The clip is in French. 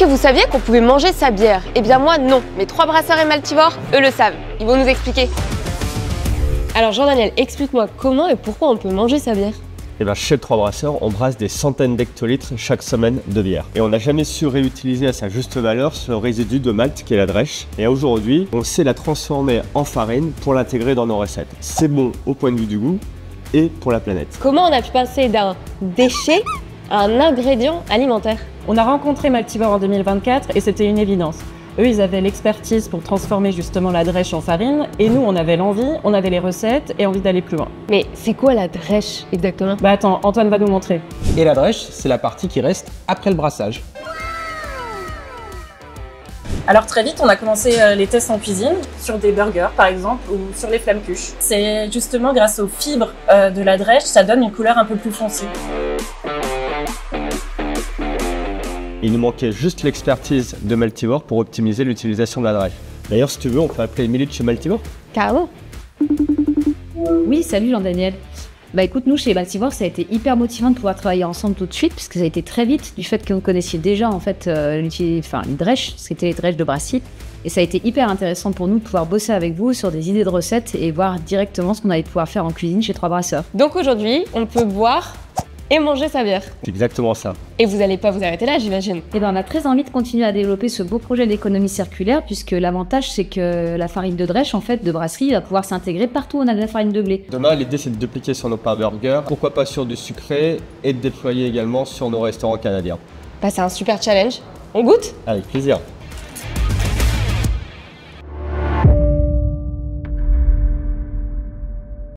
que vous saviez qu'on pouvait manger sa bière? Eh bien moi non, mais 3 brasseurs et maltivores, eux le savent. Ils vont nous expliquer. Alors Jean-Daniel, explique-moi comment et pourquoi on peut manger sa bière? Et bien chez 3 brasseurs, on brasse des centaines d'hectolitres chaque semaine de bière. Et on n'a jamais su réutiliser à sa juste valeur ce résidu de malt qui est la drèche. Et aujourd'hui, on sait la transformer en farine pour l'intégrer dans nos recettes. C'est bon au point de vue du goût et pour la planète. Comment on a pu passer d'un déchet à un ingrédient alimentaire? On a rencontré Maltivore en 2024 et c'était une évidence. Eux, ils avaient l'expertise pour transformer justement la drèche en farine et nous, on avait l'envie, on avait les recettes et envie d'aller plus loin. Mais c'est quoi la drèche exactement? Bah attends, Antoine va nous montrer. Et la drèche, c'est la partie qui reste après le brassage. Alors très vite, on a commencé les tests en cuisine sur des burgers par exemple ou sur les flamme-cuches. C'est justement grâce aux fibres de la drèche, ça donne une couleur un peu plus foncée. Il nous manquait juste l'expertise de Maltivore pour optimiser l'utilisation de la drèche. D'ailleurs, si tu veux, on peut appeler Émilie de chez Maltivore. Carrément. Oui, salut Jean-Daniel. Bah écoute, nous chez Maltivore, ça a été hyper motivant de pouvoir travailler ensemble tout de suite, puisque ça a été très vite du fait que vous connaissiez déjà en fait les drèches, c'était les drèches de Brassy. Et ça a été hyper intéressant pour nous de pouvoir bosser avec vous sur des idées de recettes et voir directement ce qu'on allait pouvoir faire en cuisine chez 3 brasseurs. Donc aujourd'hui, on peut boire et manger sa bière. C'est exactement ça. Et vous n'allez pas vous arrêter là, j'imagine. Et ben on a très envie de continuer à développer ce beau projet d'économie circulaire, puisque l'avantage c'est que la farine de drèche en fait de brasserie va pouvoir s'intégrer partout où on a de la farine de blé. Demain, l'idée c'est de dupliquer sur nos pains burgers, pourquoi pas sur du sucré et de déployer également sur nos restaurants canadiens. Bah c'est un super challenge. On goûte? Avec plaisir.